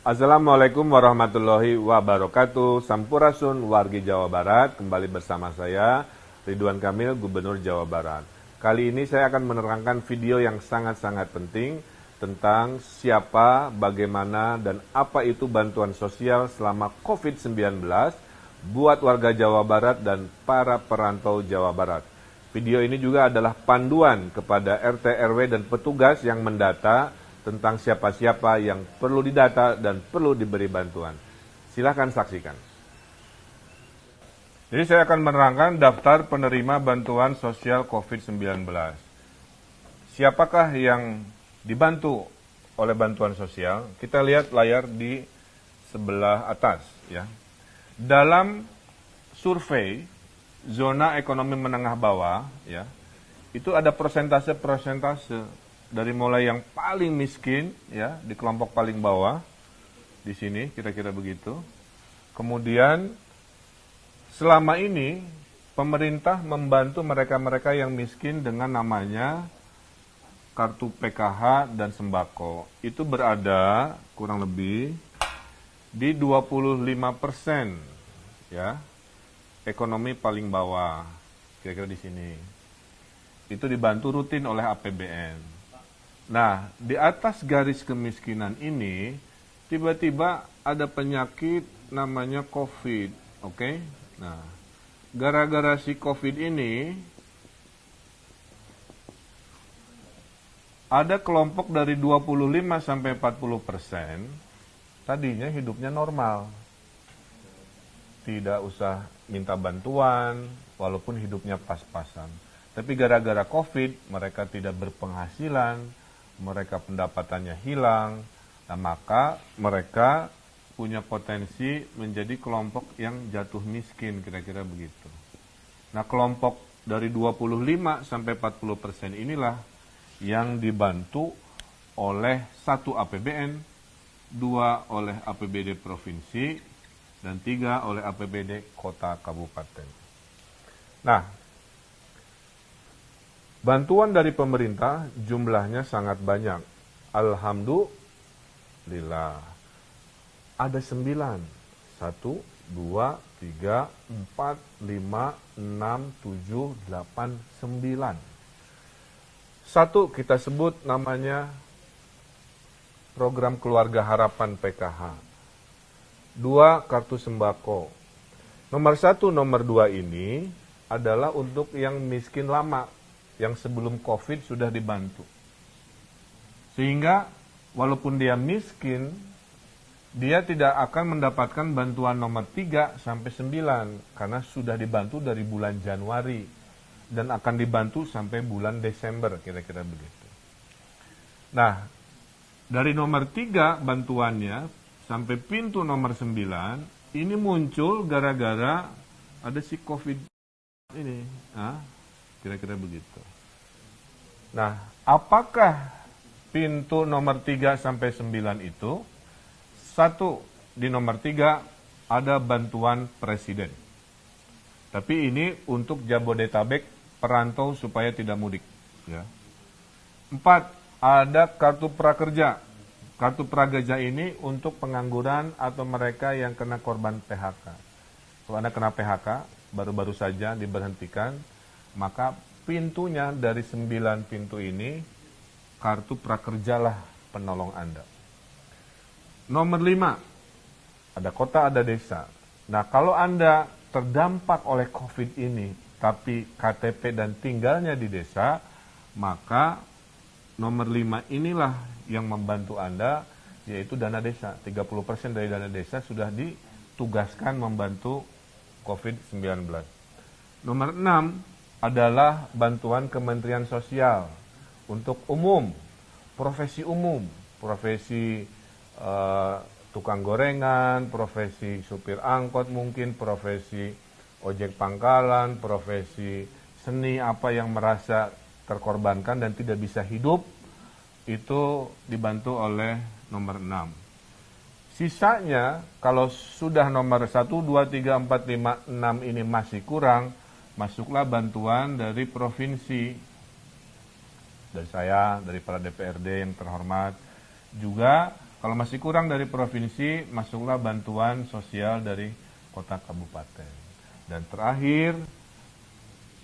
Assalamualaikum warahmatullahi wabarakatuh. Sampurasun wargi Jawa Barat. Kembali bersama saya Ridwan Kamil, Gubernur Jawa Barat. Kali ini saya akan menerangkan video yang sangat-sangat penting tentang siapa, bagaimana, dan apa itu bantuan sosial selama COVID-19 buat warga Jawa Barat dan para perantau Jawa Barat. Video ini juga adalah panduan kepada RT, RW, dan petugas yang mendata tentang siapa-siapa yang perlu didata dan perlu diberi bantuan. Silahkan saksikan. Jadi saya akan menerangkan daftar penerima bantuan sosial COVID-19. Siapakah yang dibantu oleh bantuan sosial? Kita lihat layar di sebelah atas, ya. Dalam survei zona ekonomi menengah bawah, ya, itu ada persentase dari mulai yang paling miskin, ya, di kelompok paling bawah, di sini kira-kira begitu. Kemudian selama ini pemerintah membantu mereka-mereka yang miskin dengan namanya kartu PKH dan sembako. Itu berada kurang lebih di 25%, ya, ekonomi paling bawah, kira-kira di sini. Itu dibantu rutin oleh APBN. Nah, di atas garis kemiskinan ini, tiba-tiba ada penyakit namanya COVID, oke? Nah, gara-gara si COVID ini, ada kelompok dari 25-40%, tadinya hidupnya normal. Tidak usah minta bantuan, walaupun hidupnya pas-pasan. Tapi gara-gara COVID, mereka tidak berpenghasilan, mereka pendapatannya hilang, nah maka mereka punya potensi menjadi kelompok yang jatuh miskin, kira-kira begitu. Nah, kelompok dari 25-40% inilah yang dibantu oleh 1 APBN, 2 oleh APBD provinsi, dan 3 oleh APBD kota kabupaten. Nah, bantuan dari pemerintah jumlahnya sangat banyak. Alhamdulillah. Ada 9. 1, 2, 3, 4, 5, 6, 7, 8, 9. 1 kita sebut namanya program keluarga harapan PKH. 2 kartu sembako. Nomor 1, nomor 2 ini adalah untuk yang miskin lama, yang sebelum COVID sudah dibantu. Sehingga walaupun dia miskin, dia tidak akan mendapatkan bantuan nomor 3 sampai 9 karena sudah dibantu dari bulan Januari dan akan dibantu sampai bulan Desember, kira-kira begitu. Nah, dari nomor 3 bantuannya sampai pintu nomor 9 ini muncul gara-gara ada si COVID ini. Kira-kira begitu. Nah, apakah pintu nomor 3 sampai 9 itu? 1, di nomor 3 ada bantuan presiden. Tapi ini untuk Jabodetabek perantau supaya tidak mudik. Ya. 4, ada kartu prakerja. Kartu prakerja ini untuk pengangguran atau mereka yang kena korban PHK. Kalau Anda kena PHK, baru-baru saja diberhentikan, maka pintunya dari 9 pintu ini, kartu prakerjalah penolong Anda. Nomor 5, ada kota, ada desa. Nah, kalau Anda terdampak oleh COVID ini, tapi KTP dan tinggalnya di desa, maka nomor 5 inilah yang membantu Anda, yaitu dana desa. 30% dari dana desa sudah ditugaskan membantu COVID-19. Nomor 6, adalah bantuan Kementerian Sosial untuk umum, profesi tukang gorengan, profesi supir angkot mungkin, profesi ojek pangkalan, profesi seni, apa yang merasa terkorbankan dan tidak bisa hidup, itu dibantu oleh nomor 6. Sisanya, kalau sudah nomor 1, 2, 3, 4, 5, 6 ini masih kurang, masuklah bantuan dari provinsi, dari saya, dari para DPRD yang terhormat. Juga Kalau masih kurang dari provinsi, masuklah bantuan sosial dari kota kabupaten. Dan terakhir,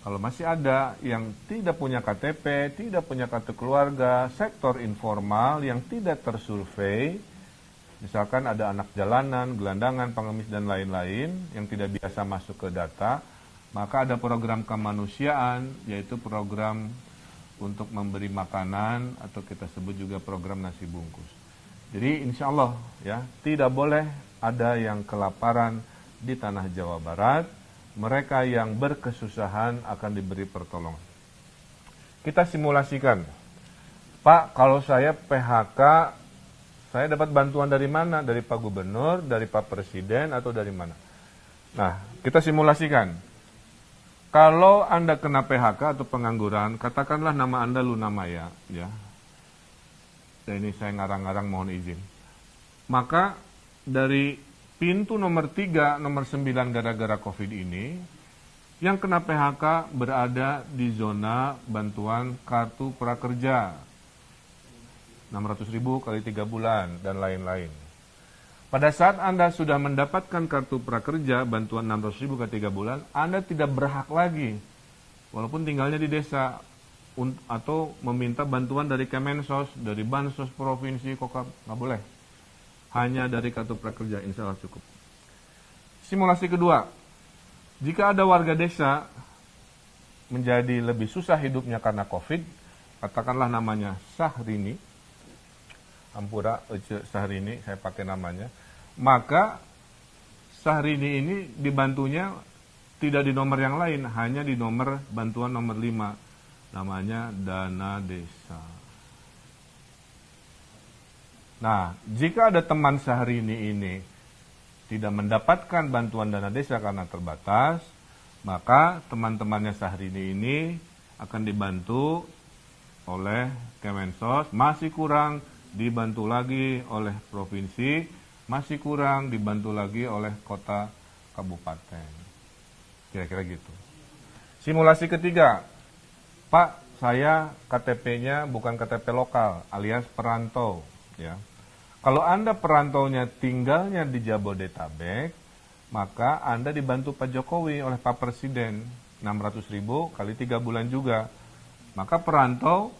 kalau masih ada yang tidak punya KTP, tidak punya kartu keluarga, sektor informal yang tidak tersurvei, misalkan ada anak jalanan, gelandangan, pengemis, dan lain-lain yang tidak biasa masuk ke data, maka ada program kemanusiaan, yaitu program untuk memberi makanan, atau kita sebut juga program nasi bungkus. Jadi insya Allah ya, tidak boleh ada yang kelaparan di tanah Jawa Barat. Mereka yang berkesusahan akan diberi pertolongan. Kita simulasikan, Pak, kalau saya PHK, saya dapat bantuan dari mana? Dari Pak Gubernur, dari Pak Presiden, atau dari mana? Nah, kita simulasikan. Kalau Anda kena PHK atau pengangguran, katakanlah nama Anda Luna Maya, ya. Dan ini saya ngarang-ngarang, mohon izin. Maka dari pintu nomor 3, nomor 9 gara-gara COVID ini, yang kena PHK berada di zona bantuan kartu prakerja. 600.000 kali 3 bulan, dan lain-lain. Pada saat Anda sudah mendapatkan kartu prakerja, bantuan 600.000 kali 3 bulan, Anda tidak berhak lagi, walaupun tinggalnya di desa, atau meminta bantuan dari Kemensos, dari Bansos Provinsi, Kokap, nggak boleh. Hanya dari kartu prakerja, insya Allah cukup. Simulasi kedua, jika ada warga desa menjadi lebih susah hidupnya karena COVID, katakanlah namanya Sahrini, Ampura Ece Sahrini, saya pakai namanya, maka Sahrini ini dibantunya tidak di nomor yang lain, hanya di nomor bantuan nomor 5, namanya dana desa. Nah, jika ada teman Sahrini ini tidak mendapatkan bantuan dana desa karena terbatas, maka teman-temannya Sahrini ini akan dibantu oleh Kemensos, masih kurang dibantu lagi oleh provinsi, masih kurang dibantu lagi oleh kota kabupaten. Kira-kira gitu. Simulasi ketiga, Pak, saya KTP-nya bukan KTP lokal, alias perantau, ya. Kalau Anda perantaunya tinggalnya di Jabodetabek, maka Anda dibantu Pak Jokowi oleh Pak Presiden, 600.000 kali 3 bulan juga. Maka perantau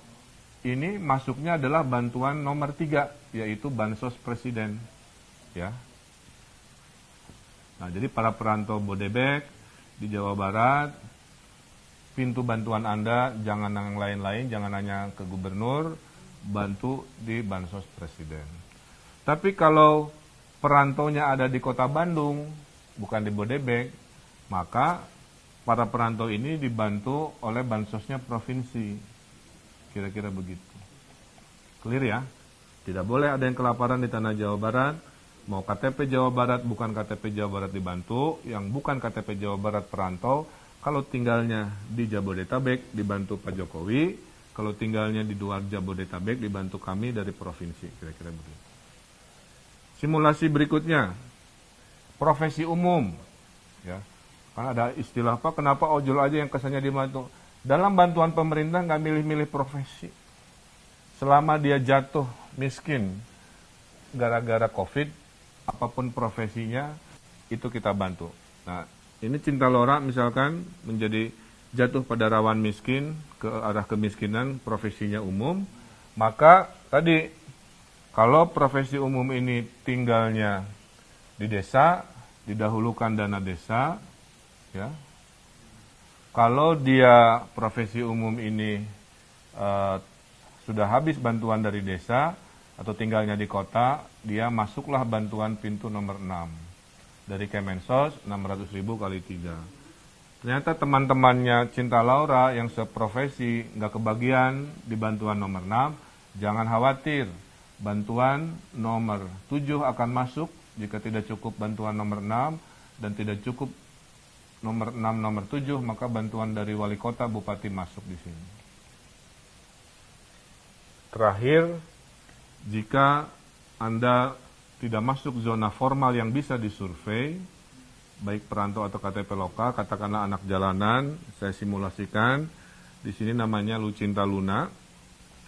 ini masuknya adalah bantuan nomor 3, yaitu Bansos Presiden. Ya. Nah, jadi para perantau Bodebek di Jawa Barat, pintu bantuan Anda jangan yang lain-lain, jangan hanya ke gubernur, bantu di Bansos Presiden. Tapi kalau perantaunya ada di kota Bandung, bukan di Bodebek, maka para perantau ini dibantu oleh bansosnya provinsi. Kira-kira begitu. Clear ya? Tidak boleh ada yang kelaparan di tanah Jawa Barat. Mau KTP Jawa Barat, bukan KTP Jawa Barat dibantu. Yang bukan KTP Jawa Barat perantau, kalau tinggalnya di Jabodetabek dibantu Pak Jokowi. Kalau tinggalnya di luar Jabodetabek dibantu kami dari provinsi. Kira-kira begitu. Simulasi berikutnya, profesi umum, ya. Karena ada istilah apa? Kenapa ojol aja yang kesannya dibantu? Dalam bantuan pemerintah nggak milih-milih profesi. Selama dia jatuh miskin gara-gara COVID, apapun profesinya itu kita bantu. Nah, ini Cinta Lora misalkan menjadi jatuh pada rawan miskin ke arah kemiskinan, profesinya umum, maka tadi kalau profesi umum ini tinggalnya di desa, didahulukan dana desa, ya. Kalau dia profesi umum ini sudah habis bantuan dari desa atau tinggalnya di kota, dia masuklah bantuan pintu nomor 6 dari Kemensos, 600.000 kali 3. Ternyata teman-temannya Cinta Laura yang seprofesi nggak kebagian di bantuan nomor 6, jangan khawatir. Bantuan nomor 7 akan masuk jika tidak cukup bantuan nomor 6 dan tidak cukup nomor 6, nomor 7, maka bantuan dari wali kota, bupati masuk di sini. Terakhir, jika Anda tidak masuk zona formal yang bisa disurvei, baik perantau atau KTP lokal, katakanlah anak jalanan, saya simulasikan, di sini namanya Lucinta Luna,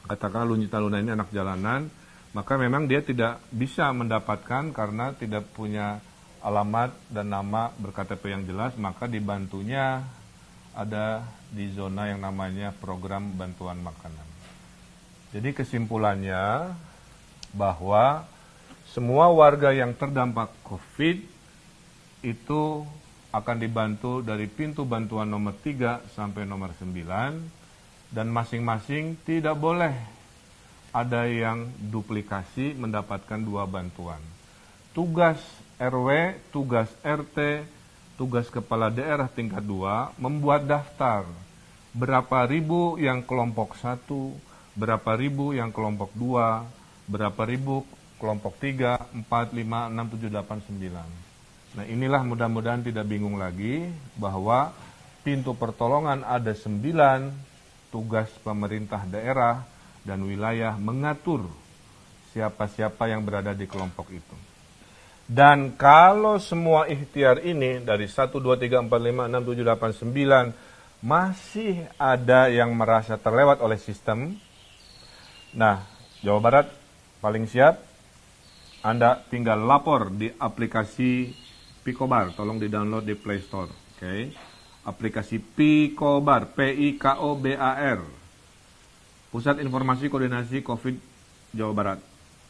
katakanlah Lucinta Luna ini anak jalanan, maka memang dia tidak bisa mendapatkan karena tidak punya alamat dan nama ber-KTP yang jelas, maka dibantunya ada di zona yang namanya program bantuan makanan. Jadi kesimpulannya bahwa semua warga yang terdampak COVID itu akan dibantu dari pintu bantuan nomor 3 sampai nomor 9, dan masing-masing tidak boleh ada yang duplikasi mendapatkan 2 bantuan. Tugas RW, tugas RT, tugas kepala daerah tingkat 2 membuat daftar berapa ribu yang kelompok 1, berapa ribu yang kelompok 2, berapa ribu kelompok 3, 4, 5, 6, 7, 8, 9. Nah inilah mudah-mudahan tidak bingung lagi bahwa pintu pertolongan ada 9, tugas pemerintah daerah dan wilayah mengatur siapa-siapa yang berada di kelompok itu. Dan kalau semua ikhtiar ini dari 1, 2, 3, 4, 5, 6, 7, 8, 9 masih ada yang merasa terlewat oleh sistem, nah Jawa Barat paling siap, Anda tinggal lapor di aplikasi Pikobar, tolong di-download di Play Store. Okay. Aplikasi Pikobar, P-I-K-O-B-A-R, Pusat Informasi Koordinasi COVID Jawa Barat.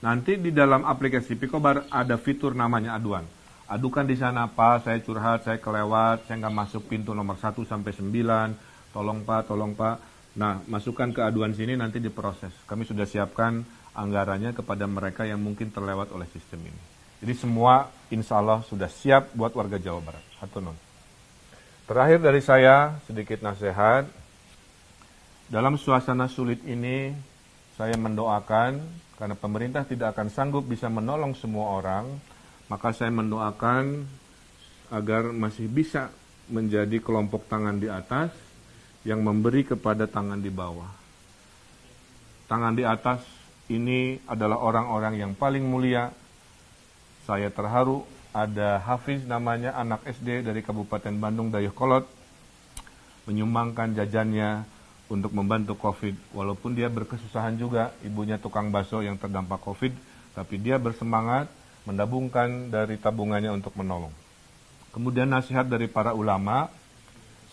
Nanti di dalam aplikasi Pikobar ada fitur namanya aduan. Adukan di sana, Pak, saya curhat, saya kelewat, saya nggak masuk pintu nomor 1 sampai 9, tolong Pak. Nah, masukkan ke aduan sini nanti diproses. Kami sudah siapkan anggarannya kepada mereka yang mungkin terlewat oleh sistem ini. Jadi semua insya Allah sudah siap buat warga Jawa Barat. Hatunun. Terakhir dari saya, sedikit nasihat. Dalam suasana sulit ini, saya mendoakan, karena pemerintah tidak akan sanggup bisa menolong semua orang, maka saya mendoakan agar masih bisa menjadi kelompok tangan di atas yang memberi kepada tangan di bawah. Tangan di atas ini adalah orang-orang yang paling mulia. Saya terharu ada Hafiz namanya, anak SD dari Kabupaten Bandung Dayakolot, menyumbangkan jajannya untuk membantu COVID. Walaupun dia berkesusahan juga, ibunya tukang bakso yang terdampak COVID, tapi dia bersemangat mendabungkan dari tabungannya untuk menolong. Kemudian nasihat dari para ulama,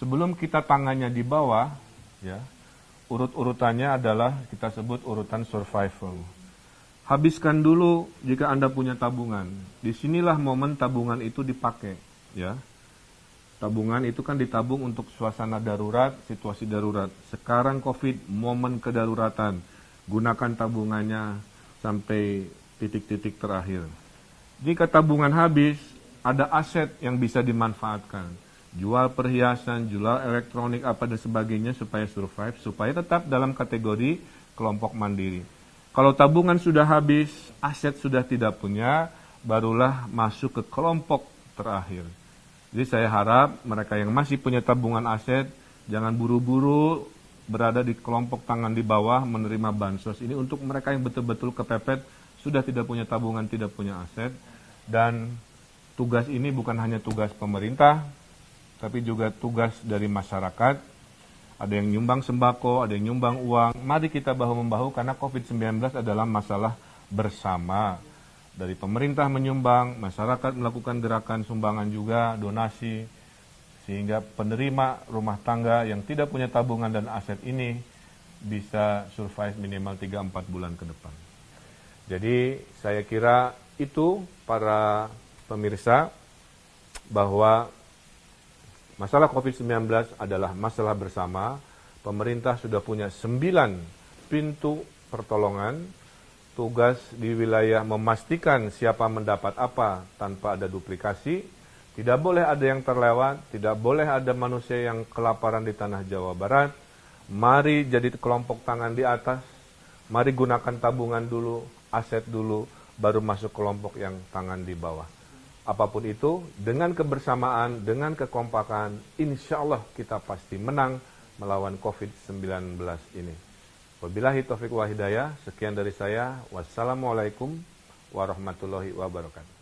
sebelum kita tangannya di bawah, ya, urut-urutannya adalah kita sebut urutan survival. Habiskan dulu jika Anda punya tabungan. Disinilah momen tabungan itu dipakai, ya. Tabungan itu kan ditabung untuk suasana darurat, situasi darurat. Sekarang COVID, momen kedaruratan. Gunakan tabungannya sampai titik-titik terakhir. Jika tabungan habis, ada aset yang bisa dimanfaatkan. Jual perhiasan, jual elektronik, apa dan sebagainya supaya survive, supaya tetap dalam kategori kelompok mandiri. Kalau tabungan sudah habis, aset sudah tidak punya, barulah masuk ke kelompok terakhir. Jadi saya harap mereka yang masih punya tabungan aset, jangan buru-buru berada di kelompok tangan di bawah menerima bansos. Ini untuk mereka yang betul-betul kepepet, sudah tidak punya tabungan, tidak punya aset. Dan tugas ini bukan hanya tugas pemerintah, tapi juga tugas dari masyarakat. Ada yang nyumbang sembako, ada yang nyumbang uang. Mari kita bahu-membahu karena COVID-19 adalah masalah bersama. Dari pemerintah menyumbang, masyarakat melakukan gerakan sumbangan juga, donasi. Sehingga penerima rumah tangga yang tidak punya tabungan dan aset ini bisa survive minimal 3-4 bulan ke depan. Jadi saya kira itu para pemirsa bahwa masalah COVID-19 adalah masalah bersama. Pemerintah sudah punya 9 pintu pertolongan. Tugas di wilayah memastikan siapa mendapat apa tanpa ada duplikasi. Tidak boleh ada yang terlewat, tidak boleh ada manusia yang kelaparan di tanah Jawa Barat. Mari jadi kelompok tangan di atas. Mari gunakan tabungan dulu, aset dulu, baru masuk kelompok yang tangan di bawah. Apapun itu, dengan kebersamaan, dengan kekompakan, insya Allah kita pasti menang melawan COVID-19 ini. Wabillahi taufiq wa hidayah, sekian dari saya. Wassalamualaikum warahmatullahi wabarakatuh.